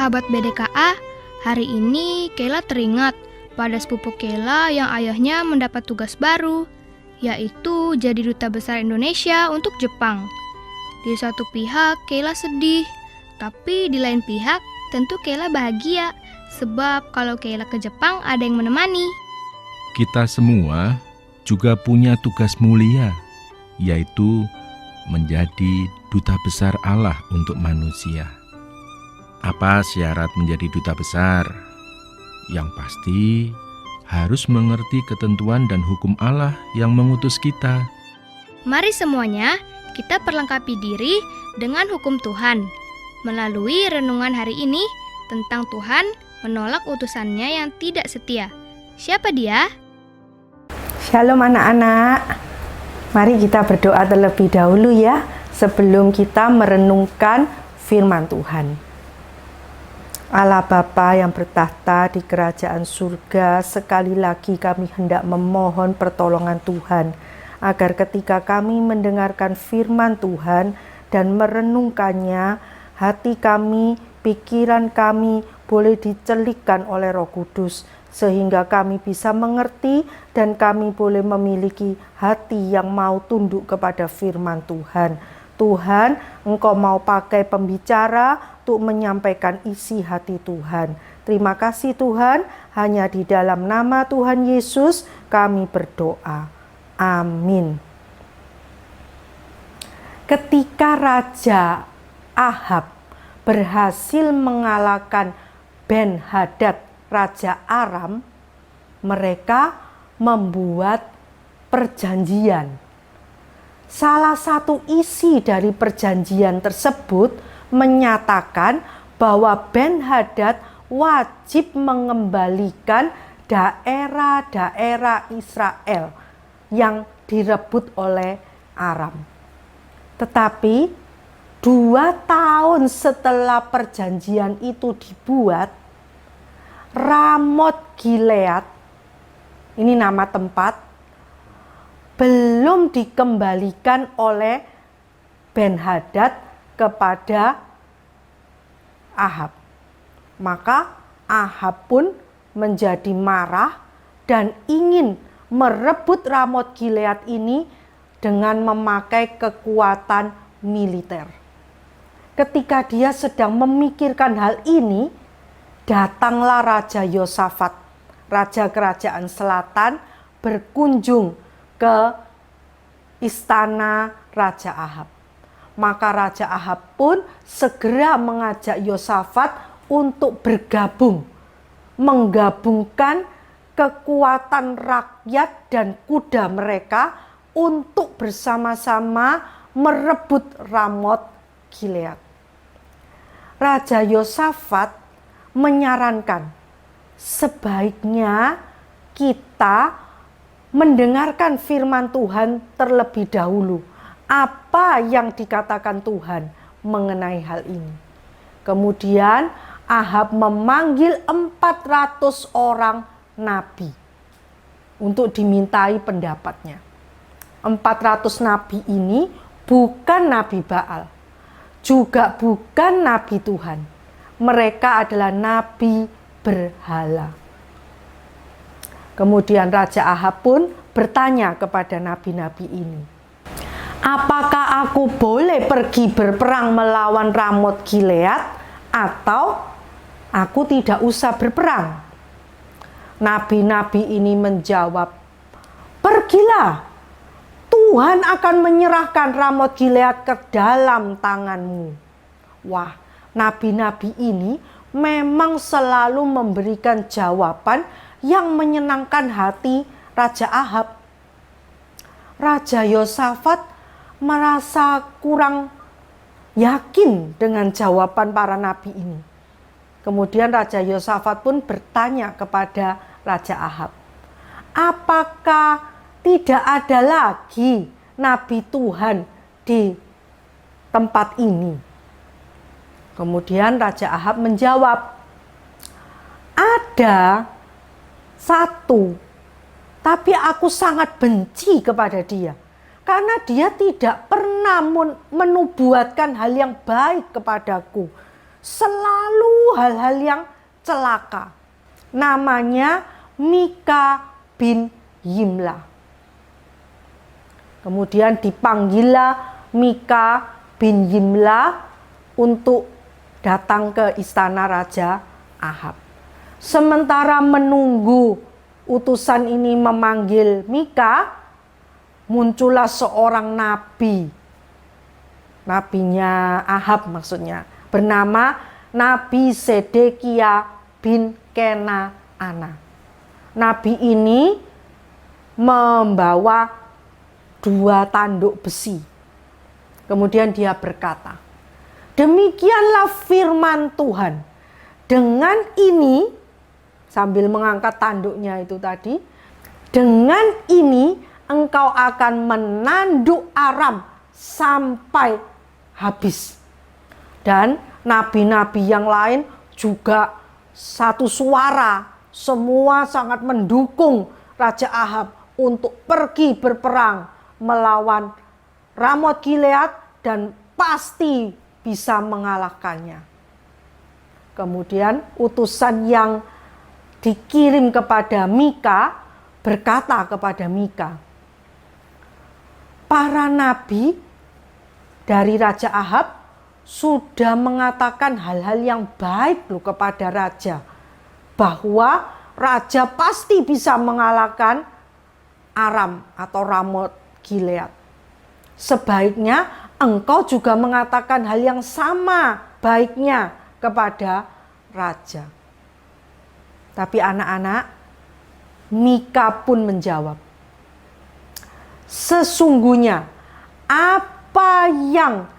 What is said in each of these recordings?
sahabat BDKA, hari ini Kayla teringat pada sepupu Kayla yang ayahnya mendapat tugas baru, yaitu jadi duta besar Indonesia untuk Jepang. Di satu pihak Kayla sedih, tapi di lain pihak tentu Kayla bahagia, sebab kalau Kayla ke Jepang ada yang menemani. Kita semua juga punya tugas mulia, yaitu menjadi duta besar Allah untuk manusia. Apa syarat menjadi duta besar? Yang pasti harus mengerti ketentuan dan hukum Allah yang mengutus kita. Mari semuanya kita perlengkapi diri dengan hukum Tuhan melalui renungan hari ini tentang Tuhan menolak utusannya yang tidak setia. Siapa dia? Shalom anak-anak. Mari kita berdoa terlebih dahulu ya sebelum kita merenungkan firman Tuhan. Allah Bapa yang bertahta di kerajaan surga, sekali lagi kami hendak memohon pertolongan Tuhan, agar ketika kami mendengarkan firman Tuhan dan merenungkannya, hati kami, pikiran kami boleh dicelikkan oleh Roh Kudus, sehingga kami bisa mengerti dan kami boleh memiliki hati yang mau tunduk kepada firman Tuhan. Tuhan, Engkau mau pakai pembicara untuk menyampaikan isi hati Tuhan. Terima kasih Tuhan, hanya di dalam nama Tuhan Yesus kami berdoa. Amin. Ketika Raja Ahab berhasil mengalahkan Ben-Hadad, Raja Aram, mereka membuat perjanjian. Salah satu isi dari perjanjian tersebut menyatakan bahwa Ben-Hadad wajib mengembalikan daerah-daerah Israel yang direbut oleh Aram. Tetapi 2 tahun setelah perjanjian itu dibuat, Ramot Gilead, ini nama tempat, belum dikembalikan oleh Ben-Hadad kepada Ahab. Maka Ahab pun menjadi marah dan ingin merebut Ramot Gilead ini dengan memakai kekuatan militer. Ketika dia sedang memikirkan hal ini, datanglah Raja Yosafat, raja kerajaan selatan, berkunjung ke istana Raja Ahab. Maka Raja Ahab pun segera mengajak Yosafat untuk bergabung, menggabungkan kekuatan rakyat dan kuda mereka untuk bersama-sama merebut Ramot Gilead. Raja Yosafat menyarankan sebaiknya kita mendengarkan firman Tuhan terlebih dahulu. Apa yang dikatakan Tuhan mengenai hal ini. Kemudian Ahab memanggil 400 orang nabi untuk dimintai pendapatnya. 400 nabi ini bukan nabi Baal, juga bukan nabi Tuhan. Mereka adalah nabi berhala. Kemudian Raja Ahab pun bertanya kepada nabi-nabi ini, apakah aku boleh pergi berperang melawan Ramot Gilead atau aku tidak usah berperang? Nabi-nabi ini menjawab, pergilah, Tuhan akan menyerahkan Ramot Gilead ke dalam tanganmu. Wah, nabi-nabi ini memang selalu memberikan jawaban yang menyenangkan hati Raja Ahab. Raja Yosafat merasa kurang yakin dengan jawaban para nabi ini. Kemudian Raja Yosafat pun bertanya kepada Raja Ahab, apakah tidak ada lagi nabi Tuhan di tempat ini? Kemudian Raja Ahab menjawab, ada satu, tapi aku sangat benci kepada dia, karena dia tidak pernah menubuatkan hal yang baik kepadaku, selalu hal-hal yang celaka. Namanya Mika bin Yimla. Kemudian dipanggillah Mika bin Yimla untuk datang ke istana Raja Ahab. Sementara menunggu utusan ini memanggil Mika, muncullah seorang nabi. Nabinya Ahab maksudnya, bernama Nabi Sedekia bin Kenaana. Nabi ini membawa 2 tanduk besi. Kemudian dia berkata, demikianlah firman Tuhan. Dengan ini, sambil mengangkat tanduknya itu tadi, dengan ini engkau akan menanduk Aram sampai habis. Dan nabi-nabi yang lain juga satu suara, semua sangat mendukung Raja Ahab untuk pergi berperang melawan Ramot Gilead dan pasti bisa mengalahkannya. Kemudian utusan yang dikirim kepada Mika berkata kepada Mika, para nabi dari Raja Ahab sudah mengatakan hal-hal yang baik loh kepada raja, bahwa raja pasti bisa mengalahkan Aram atau Ramot Gilead. Sebaiknya engkau juga mengatakan hal yang sama baiknya kepada raja. Tapi anak-anak, Mika pun menjawab, sesungguhnya apa yang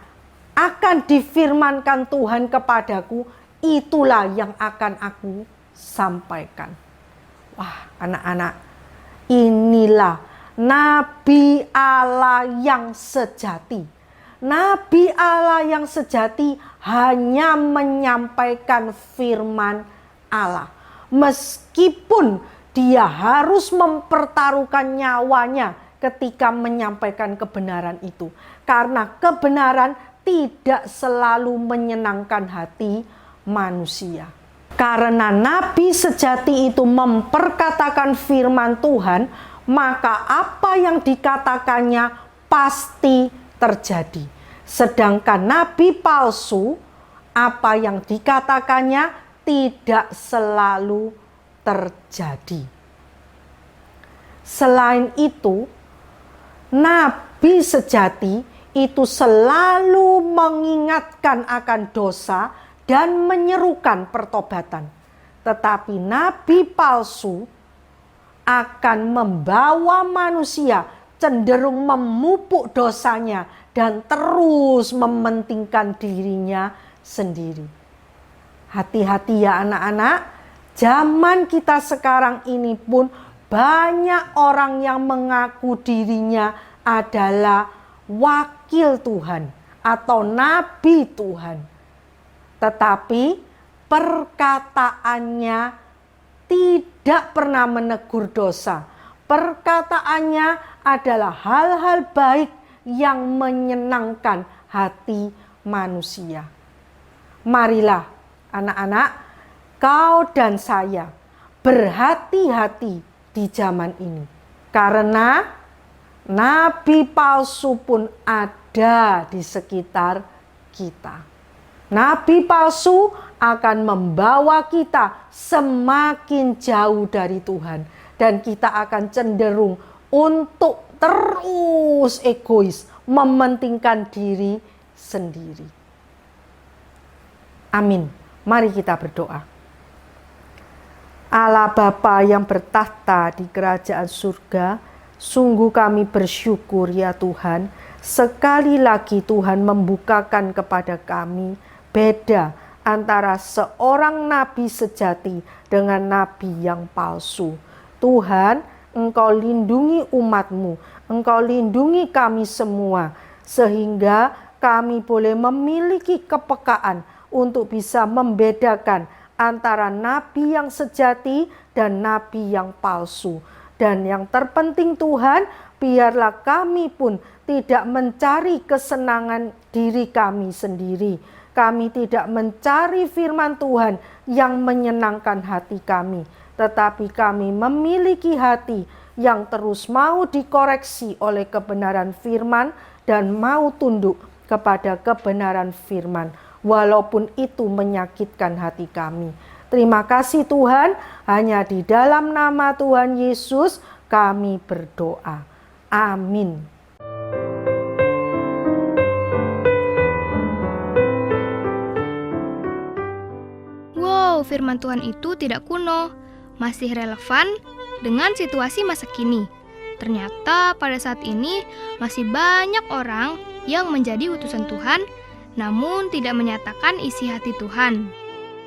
akan difirmankan Tuhan kepadaku, itulah yang akan aku sampaikan. Wah, anak-anak, inilah Nabi Allah yang sejati. Nabi Allah yang sejati hanya menyampaikan firman Allah. Meskipun dia harus mempertaruhkan nyawanya ketika menyampaikan kebenaran itu. Karena kebenaran tidak selalu menyenangkan hati manusia. Karena nabi sejati itu memperkatakan firman Tuhan, maka apa yang dikatakannya pasti terjadi. Sedangkan nabi palsu, apa yang dikatakannya tidak selalu terjadi. Selain itu, nabi sejati itu selalu mengingatkan akan dosa dan menyerukan pertobatan. Tetapi nabi palsu akan membawa manusia cenderung memupuk dosanya dan terus mementingkan dirinya sendiri. Hati-hati ya anak-anak, zaman kita sekarang ini pun banyak orang yang mengaku dirinya adalah wakil Tuhan atau nabi Tuhan. Tetapi perkataannya tidak pernah menegur dosa. Perkataannya adalah hal-hal baik yang menyenangkan hati manusia. Marilah anak-anak, kau dan saya berhati-hati di zaman ini. Karena nabi palsu pun ada di sekitar kita. Nabi palsu akan membawa kita semakin jauh dari Tuhan. Dan kita akan cenderung untuk terus egois, mementingkan diri sendiri. Amin. Mari kita berdoa. Allah Bapa yang bertahta di kerajaan surga, sungguh kami bersyukur ya Tuhan, sekali lagi Tuhan membukakan kepada kami beda antara seorang nabi sejati dengan nabi yang palsu. Tuhan, Engkau lindungi umat-Mu, Engkau lindungi kami semua, sehingga kami boleh memiliki kepekaan untuk bisa membedakan antara nabi yang sejati dan nabi yang palsu. Dan yang terpenting Tuhan, biarlah kami pun tidak mencari kesenangan diri kami sendiri. Kami tidak mencari firman Tuhan yang menyenangkan hati kami, tetapi kami memiliki hati yang terus mau dikoreksi oleh kebenaran firman dan mau tunduk kepada kebenaran firman, walaupun itu menyakitkan hati kami. Terima kasih Tuhan, hanya di dalam nama Tuhan Yesus kami berdoa. Amin. Wow, firman Tuhan itu tidak kuno, masih relevan dengan situasi masa kini. Ternyata pada saat ini masih banyak orang yang menjadi utusan Tuhan, namun tidak menyatakan isi hati Tuhan.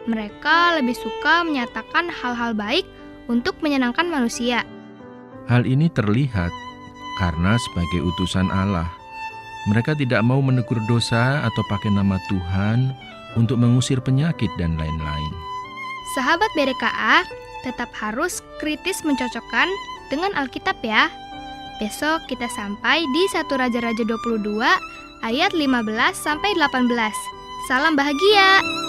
Mereka lebih suka menyatakan hal-hal baik untuk menyenangkan manusia. Hal ini terlihat karena sebagai utusan Allah, mereka tidak mau menegur dosa atau pakai nama Tuhan untuk mengusir penyakit dan lain-lain. Sahabat BDKA tetap harus kritis mencocokkan dengan Alkitab ya. Besok kita sampai di 1 Raja-Raja 22 ayat 15-18. Salam bahagia!